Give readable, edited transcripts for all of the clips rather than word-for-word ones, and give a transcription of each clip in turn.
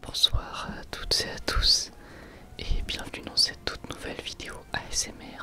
Bonsoir à toutes et à tous et bienvenue dans cette toute nouvelle vidéo ASMR.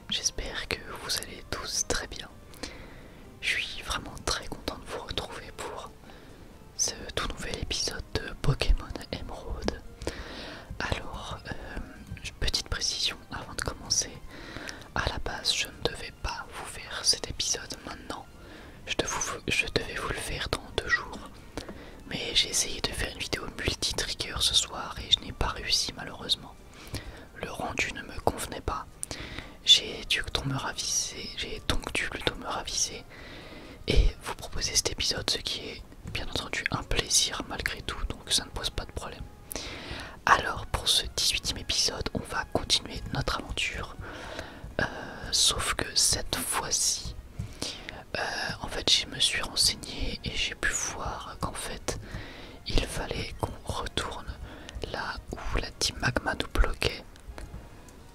J'espère que vous allez tous très bien. Je suis vraiment très content de vous retrouver pour ce tout nouvel épisode de Pokémon Emeraude. Alors, petite précision avant de commencer. À la base, je ne devais pas vous faire cet épisode maintenant. Je devais vous le faire dans 2 jours. Mais j'ai essayé de faire une vidéo multi-trigger ce soir et je n'ai pas réussi malheureusement. Le rendu ne me convenait pas. J'ai donc dû plutôt me raviser et vous proposer cet épisode, ce qui est bien entendu un plaisir malgré tout, donc ça ne pose pas de problème. Alors pour ce 18e épisode, on va continuer notre aventure. Sauf que cette fois-ci, en fait je me suis renseigné et j'ai pu voir qu'en fait il fallait qu'on retourne là où la team Magma nous bloquait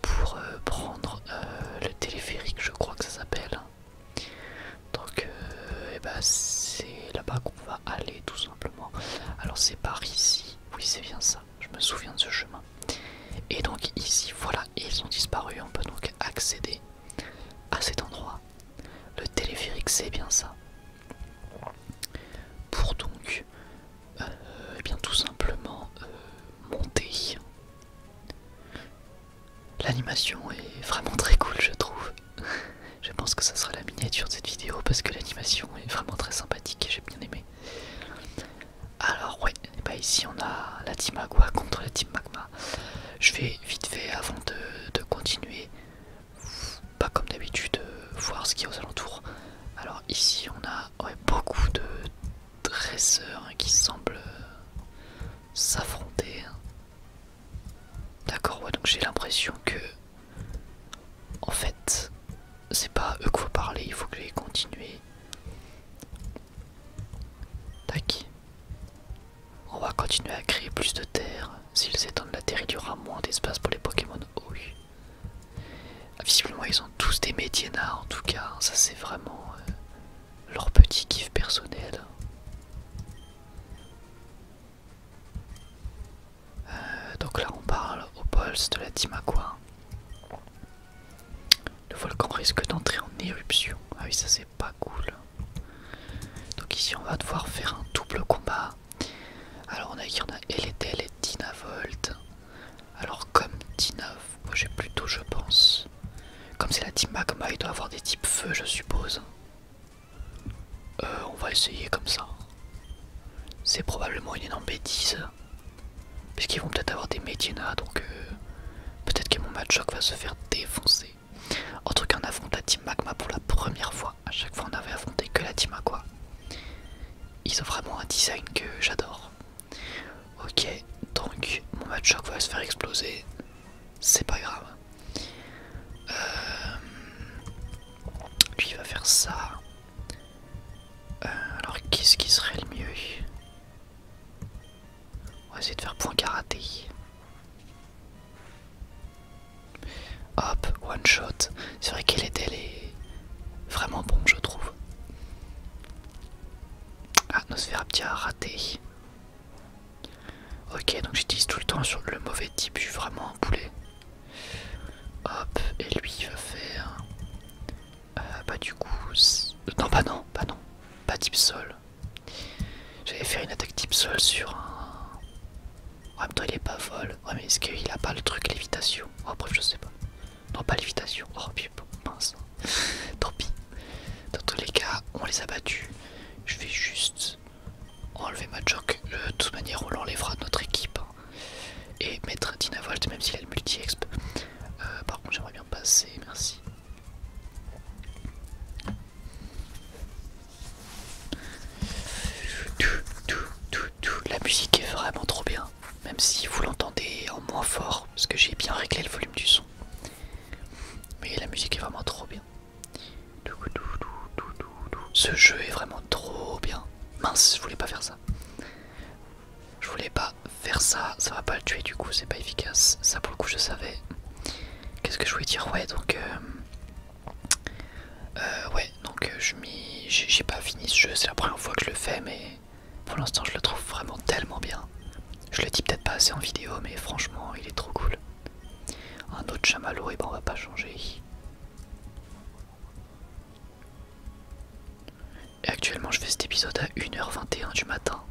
pour prendre le téléphérique, je crois que ça s'appelle. Donc c'est là-bas qu'on va aller tout simplement. Alors c'est par ici, oui c'est bien ça, je me souviens de ce chemin. Et donc ici voilà, ils ont disparu, on peut donc accéder à cet endroit. Le téléphérique c'est bien ça. Pour donc eh bien tout simplement monter. L'animation est vraiment très cool je trouve. Je pense que ça sera la miniature de cette vidéo parce que l'animation est vraiment très sympathique et j'ai bien aimé. Alors ouais, bah ici on a la team Agua contre la team Magma. Je vais vite fait avant de continuer, pas comme d'habitude, voir ce qu'il y a aux alentours. Alors ici on a beaucoup de dresseurs qui semblent s'affronter. D'accord, ouais, donc j'ai l'impression que en fait c'est pas eux qu'il faut parler, il faut que les continuer. Tac. On va continuer à créer plus de terre. S'ils étendent la terre, il y aura moins d'espace pour les Pokémon. Oh oui. Visiblement ils ont tous des Médiénas en tout cas, ça c'est vraiment leur petit kiff personnel. Donc là on parle au pulse de la team Aqua. Le volcan risque d'entrer en éruption. Ah oui, ça c'est pas cool. Donc ici on va devoir faire un double combat. Alors on a qui? On a Eledel et Dynavolt. Alors comme moi j'ai plutôt, je pense, comme c'est la team Magma, il doit avoir des types feu je suppose. On va essayer comme ça. C'est probablement une énorme bêtise. Puisqu'ils vont peut-être avoir des Médiénas, donc peut-être que mon Magic va se faire défoncer. En tout cas on affronte la team Magma pour la première fois. À chaque fois on avait affronté que la team Aqua. Ils ont vraiment un design que j'adore. Ok, donc mon Magic va se faire exploser. C'est pas grave. Lui il va faire ça. Alors qu'est-ce qui serait le mieux? On va essayer de faire point karaté. Hop, one shot. C'est vrai qu'Eledel est vraiment bon je trouve. Ah, Nosferaptia a raté. Ok, donc j'utilise tout le temps sur le mauvais type, je suis vraiment un poulet. Hop, et lui il va faire... bah du coup... Non, bah non, pas type sol. J'allais faire une attaque type sol sur un... En même temps il est pas vol. Ouais mais est-ce qu'il a pas le truc lévitation? Oh bref je sais pas. Non pas lévitation. Oh puis mince. Tant pis. Dans tous les cas on les a battus. Je vais juste enlever ma joke. De toute manière on l'enlèvera de notre équipe. Hein. Et mettre Dynavolt même s'il a le multi-exp. Par contre j'aimerais bien passer, merci. La musique est vraiment trop bien. Même si vous l'entendez en moins fort. Parce que j'ai bien réglé le volume du son. Mais la musique est vraiment trop bien. Ce jeu est vraiment trop bien. Mince, je voulais pas faire ça. Je voulais pas faire ça, ça va pas le tuer du coup, c'est pas efficace. Ça pour le coup je savais. Qu'est-ce que je voulais dire? Ouais donc j'ai pas fini ce jeu, c'est la première fois que je le fais mais pour l'instant je le trouve vraiment tellement bien. Je le dis peut-être pas assez en vidéo, mais franchement, il est trop cool. Un autre chamallow, et ben on va pas changer. Et actuellement, je fais cet épisode à 1h21 du matin.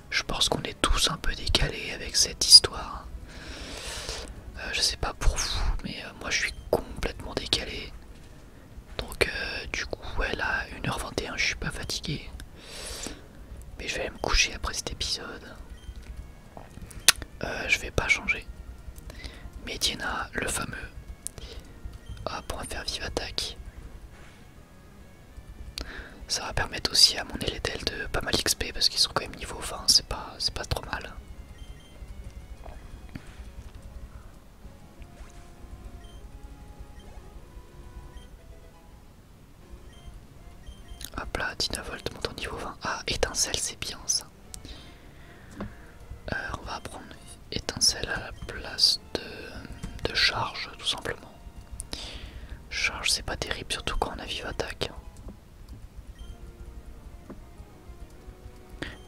Je pense qu'on est tous un peu décalés avec cette histoire. Je sais pas pour vous, mais moi je suis complètement décalé. Donc du coup, ouais, là, 1h21, je suis pas fatigué. Mais je vais aller me coucher après cet épisode. Je vais pas changer. Mediena, le fameux. Hop, on va faire vive attaque. Ça va permettre aussi à mon Eledel de pas mal XP parce qu'ils sont quand même niveau 20, c'est pas trop mal. Hop là, Dynavolt monte au niveau 20. Ah, étincelle, c'est bien ça. On va prendre étincelle à la place de charge, tout simplement. Charge, c'est pas terrible, surtout quand on a vive attaque.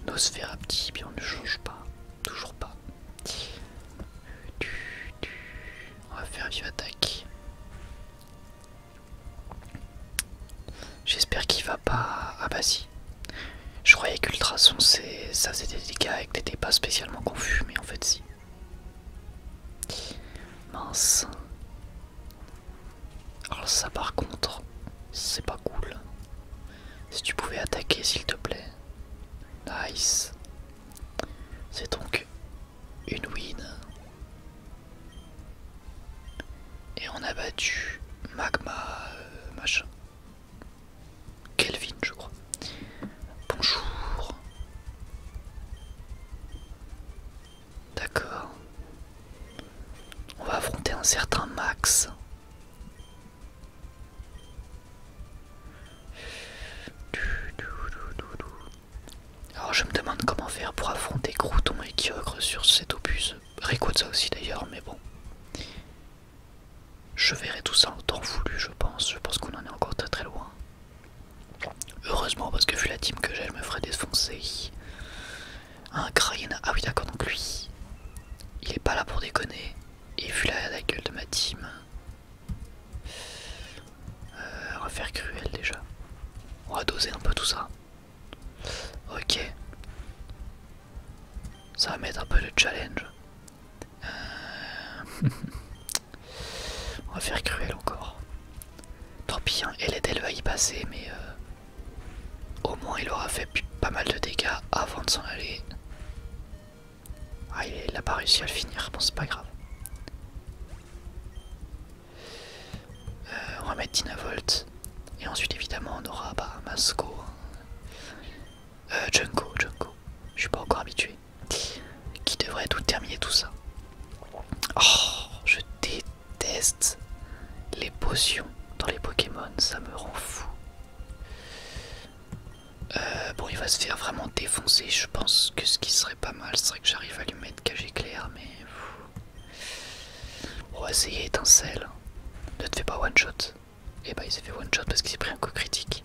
Nosferapti, bien on ne change pas, toujours pas. On va faire vive attaque. J'espère qu'il va pas. Ah bah si. Je croyais qu'Ultrason ça faisait des dégâts et que t'étais pas spécialement confus, mais en fait si. Mince. Alors ça par contre, c'est pas cool. Si tu pouvais attaquer s'il te plaît. Nice. C'est donc une win. Et on a battu Magma machin. Kelvin je crois. Bonjour. D'accord. On va affronter un certain Max. Alors je me demande comment faire pour affronter Crouton et Kyogre sur cet opus. Rayquaza aussi d'ailleurs, mais bon. Je verrai tout ça en temps voulu, je pense. Je pense qu'on en est encore très très loin. Heureusement, parce que vu la team que j'ai, elle me ferait défoncer. Un Kraina. Ah oui, d'accord, donc lui, il est pas là pour déconner. Et vu la gueule de ma team, on va faire cruel déjà. On va doser un peu tout ça. Ok. Ça va mettre un peu de challenge. On va faire cruel encore. Tant pis, hein, Eledel va y passer, mais au moins il aura fait pas mal de dégâts avant de s'en aller. Ah, il a pas réussi à le finir, bon c'est pas grave. On va mettre Dynavolt. Et ensuite évidemment on aura Masco. Junko. Je suis pas encore habitué. Qui devrait tout terminer tout ça. Oh, je déteste les potions dans les Pokémon, ça me rend fou. Bon, il va se faire vraiment défoncer. Je pense que ce qui serait pas mal, ce serait que j'arrive à lui mettre cage éclair, mais on va essayer étincelle. Ne te fais pas one shot. Et bah il s'est fait one shot parce qu'il s'est pris un coup critique.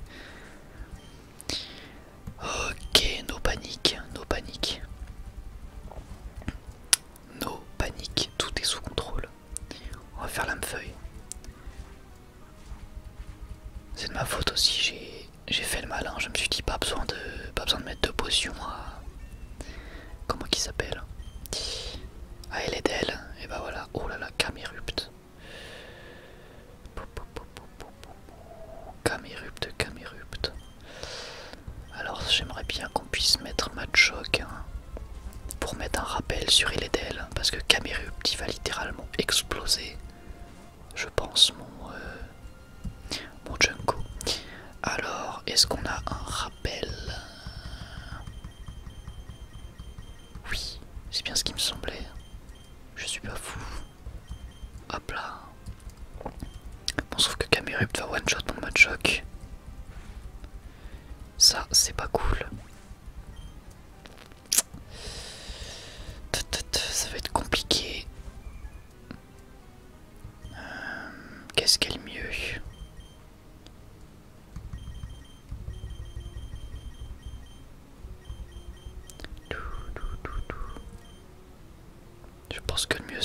Ok, no panique, no panique. No panique, tout est sous contrôle. On va faire lame-feuille. C'est de ma faute aussi, j'ai fait le malin, je me suis dit pas besoin de mettre de potions à... Comment qu'il s'appelle? À Eledel, et bah voilà, oh là là, Camerupt. Camerupt. Alors j'aimerais bien qu'on puisse mettre Machoc hein, pour mettre un rappel sur Eledel, parce que Camerupt il va littéralement exploser, je pense, mon Junko. Alors, est-ce qu'on a un rappel? Oui, c'est bien ce qui me semblait. Je suis pas fou. Hop là. Bon, sauf que Camerupt va one-shot mon Machoc. Ça, c'est pas cool. Ça va être compliqué. Qu'est-ce qu'elle est mieux?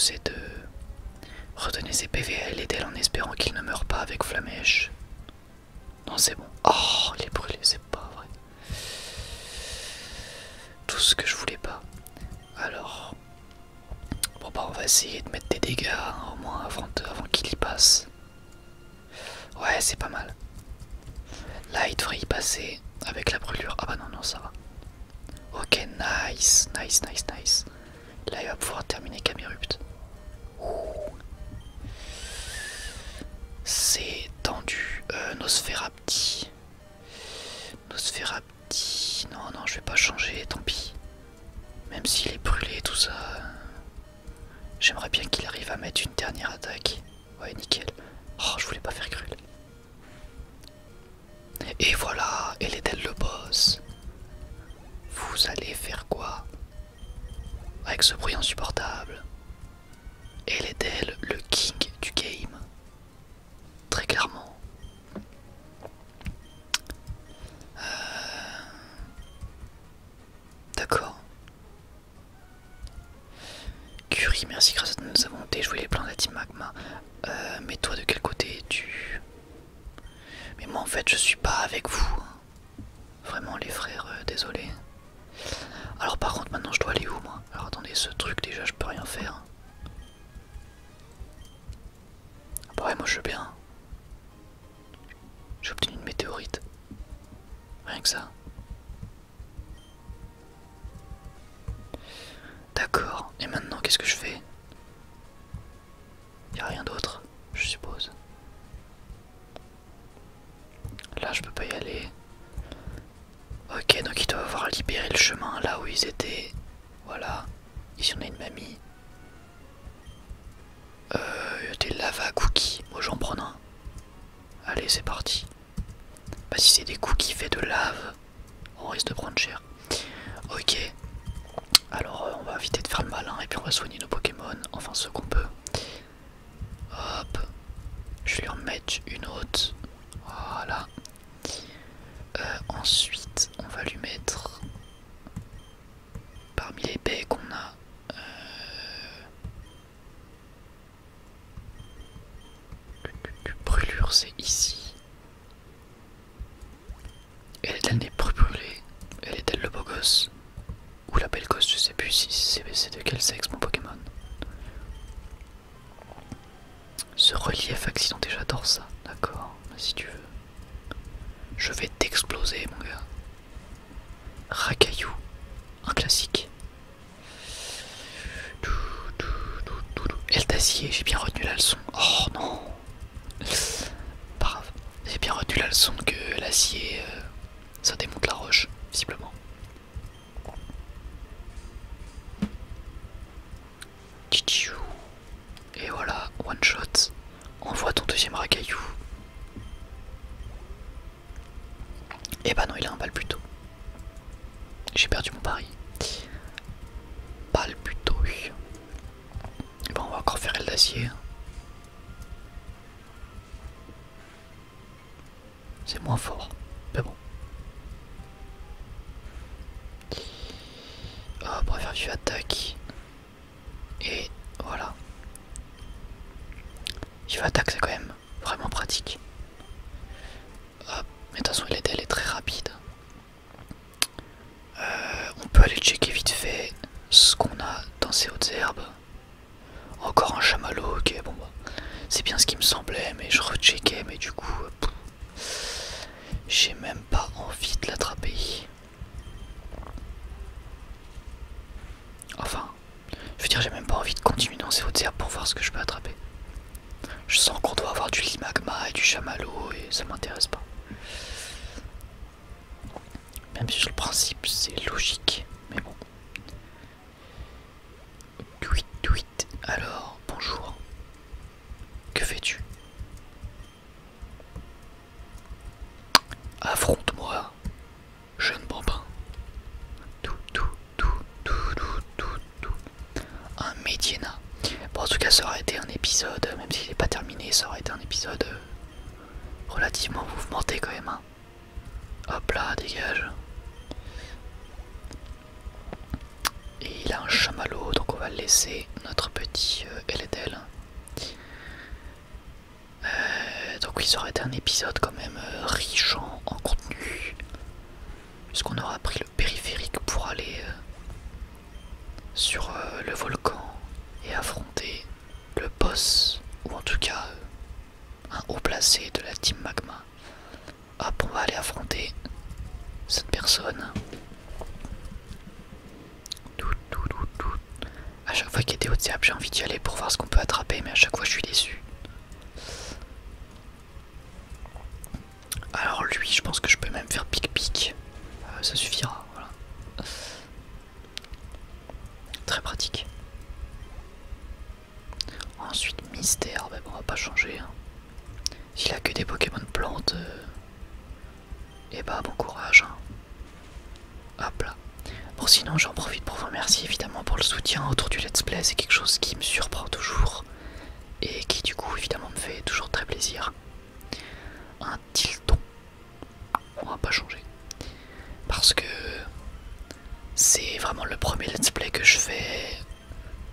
c'est de redonner ses PV à Eledel en espérant qu'il ne meure pas avec Flamèche. Non, c'est bon. Oh, il est brûlé, c'est pas vrai. Tout ce que je voulais pas. Alors, bon bah on va essayer de mettre des dégâts hein, au moins avant qu'il y passe. Ouais, c'est pas mal. Là, il devrait y passer avec la brûlure. Ah bah non, non, ça va. Ok, nice, nice, nice, nice. Là, il va pouvoir terminer Camerupt. C'est tendu. Nosferapti. Nosferapti. Non, non, je vais pas changer, tant pis. Même s'il est brûlé et tout ça. J'aimerais bien qu'il arrive à mettre une dernière attaque. Ouais, nickel. Oh, je voulais pas faire Krul. Et voilà, Eledel le boss. Vous allez faire quoi avec ce bruit insupportable? Eledel, le king du game. Très clairement. D'accord. Curie, merci, grâce à nous avons déjoué les plans de la team Magma. Mais toi, de quel côté es-tu? Mais moi, en fait, je suis pas avec vous. Vraiment, les frères, désolé. Alors, par contre, maintenant, je dois aller où, moi? Alors, attendez, ce truc, déjà, je peux rien faire. Bah ouais, moi, je veux bien. J'ai obtenu une météorite. Rien que ça. D'accord. Et maintenant, qu'est-ce que je fais? Y'a rien d'autre, je suppose. Là, je peux pas y aller. Ok, donc ils doivent avoir libéré le chemin là où ils étaient. Voilà. Ici, on a une mamie. Des lava cookies. Moi, j'en prends un. Allez, c'est parti. Bah, si c'est des cookies faits de lave, on risque de prendre cher. Ok. Alors, on va éviter de faire le malin et puis on va soigner nos Pokémon. Enfin, ce qu'on peut. Hop. Je vais lui en mettre une autre. Voilà. Ensuite, on va lui mettre parmi les baies qu'on a. Brûlure, c'est ici. Elle n'est plus brûlée. Elle est-elle le beau gosse? Ou la belle gosse, je sais plus si c'est de quel sexe mon Pokémon. Ce relief accidenté, j'adore ça. D'accord, si tu veux. Je vais t'exploser, mon gars. Racaillou, un classique. Elle d'acier, j'ai bien retenu la leçon. Oh non. Pas grave. J'ai bien retenu la leçon que l'acier, ça démonte la roche, visiblement. Et voilà, one shot. Envoie ton deuxième racaillou. Et bah non, il a un balle plus tôt. J'ai perdu mon pari. Balle plus tôt. Et bah on va encore faire elle d'acier. C'est moins fort, mais bon. Hop, on va faire vive attaque. Et voilà. Vive attaque, c'est quand même vraiment pratique. Hop, mais de toute façon, elle est très rapide. On peut aller checker vite fait ce qu'on a dans ces hautes herbes. Encore un chamallow, ok, bon bah. C'est bien ce qui me semblait, mais je recheckais, mais du coup, j'ai même pas envie de l'attraper. Enfin, je veux dire, j'ai même pas envie de continuer dans ces hautes herbes pour voir ce que je peux attraper. Je sens qu'on doit avoir du limagma et du chamallow et ça m'intéresse pas. Même si sur le principe c'est logique, mais bon. Tweet, tweet. Alors, bonjour. Que fais-tu? Affronte-moi, jeune bambin. Tout, tout, tout, tout, tout, tout, tout. Un Mediena. Bon, en tout cas, ça aurait été un épisode, même s'il n'est pas terminé, ça aurait été un épisode relativement mouvementé quand même. Hein. Hop là, dégage. Et il a un chamallow, donc on va laisser notre petit LDL. Donc oui, ça aurait été un épisode quand même riche en contenu, puisqu'on aura pris le périphérique pour aller sur le volcan et affronter le boss, ou en tout cas un haut placé de la team Magma. Hop, on va aller affronter cette personne. À chaque fois qu'il y a des hautes étapes, j'ai envie d'y aller pour voir ce qu'on peut attraper, mais à chaque fois je suis déçu. Alors lui, je pense que je peux même faire pic-pic. Ça suffira, voilà. Très pratique. Ensuite, mystère, mais bon, on va pas changer. Hein. S'il a que des Pokémon plantes, et bah bon courage. Hein. Hop là. Bon, sinon, j'en profite pour vous remercier évidemment pour le soutien autour du let's play. C'est quelque chose qui me surprend toujours et qui, du coup, évidemment, me fait toujours très plaisir. Un Tilton. On va pas changer. Parce que c'est vraiment le premier let's play que je fais,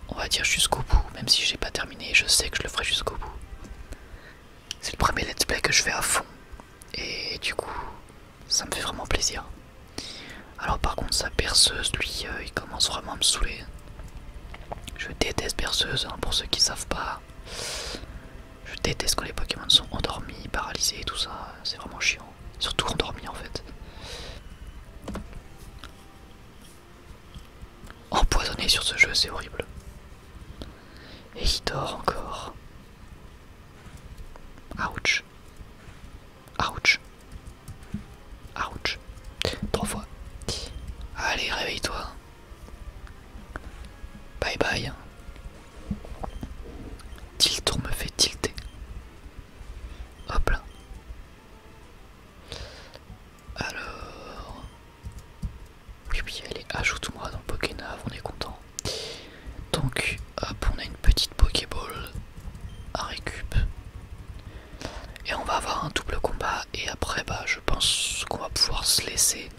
on va dire, jusqu'au bout. Même si j'ai pas terminé, je sais que je le ferai jusqu'au bout. C'est le premier let's play que je fais à fond. Et du coup, ça me fait vraiment plaisir. Alors par contre, sa berceuse, lui, il commence vraiment à me saouler. Je déteste berceuse, hein, pour ceux qui savent pas. Je déteste quand les Pokémon sont endormis, paralysés et tout ça. C'est vraiment chiant. Surtout endormis en fait. Empoisonné sur ce jeu, c'est horrible. Et il dort encore. Ouch. Ouch. Ouch. 3 fois. Allez, réveille-toi. Bye bye. Tilton me fait tilter. Hop là. Alors... Oui, allez, ajoute-moi dans le Pokénave, on est content. Donc, hop, on a une petite Pokéball à récup. Et on va avoir un double combat. Et après, bah, je pense qu'on va pouvoir se laisser.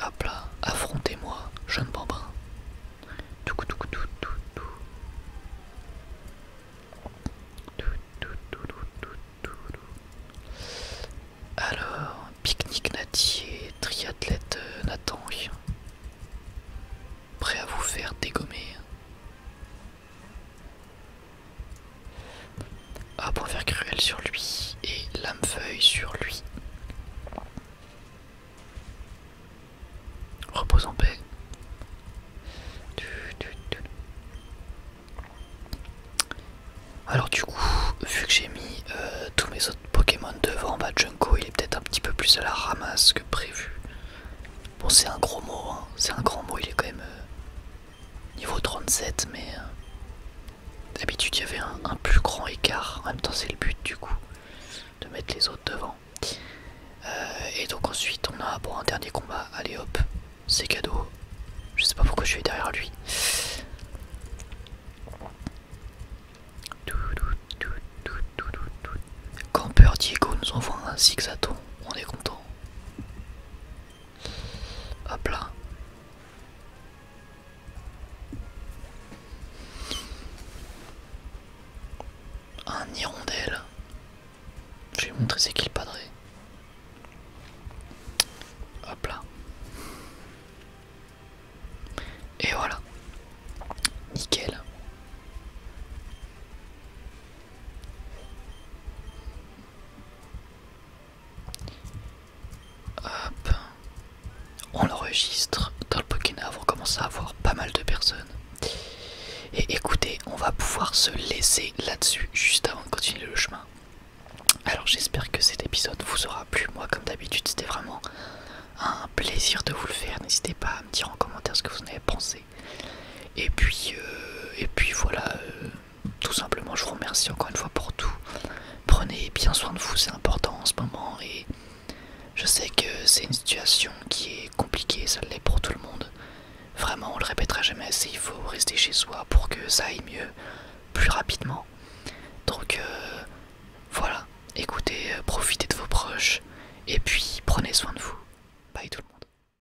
Hop là, affrontez-moi, jeune bambin. Alors, pique-nique Natier, triathlète Nathan, oui. Prêt à vous faire dégommer. Hop, on va faire cruel sur lui et lame-feuille sur lui. Repose en paix. Alors du coup, vu que j'ai mis tous mes autres Pokémon devant, bah Junko il est peut-être un petit peu plus à la ramasse que prévu. Bon, c'est un gros mot, hein. C'est un grand mot, il est quand même niveau 37, mais d'habitude il y avait un plus grand écart. En même temps c'est le but du coup, de mettre les autres devant. Et donc ensuite on a bon, un dernier combat, allez hop, c'est cadeau. Je sais pas pourquoi je suis derrière lui. Campeur Diego nous envoie un zigzaton, on est content. Hop là. Un hirondelle. Je vais vous montrer c'est qui le padré. Hop là. Et voilà. Nickel. Hop. On l'enregistre dans le Pokénave, on commence à avoir pas mal de personnes. Et écoutez, on va pouvoir se laisser là-dessus juste avant de continuer le chemin. Alors j'espère que cet épisode vous aura plu. Moi comme d'habitude c'était vraiment un plaisir de vous le faire. N'hésitez pas à me dire en commentaire ce que vous en avez pensé. Et puis voilà, tout simplement je vous remercie encore une fois pour tout. Prenez bien soin de vous, c'est important en ce moment. Et je sais que c'est une situation qui est compliquée, ça l'est pour tout le monde. Vraiment, on le répétera jamais assez, il faut rester chez soi pour que ça aille mieux, plus rapidement. Donc voilà, écoutez, profitez de vos proches,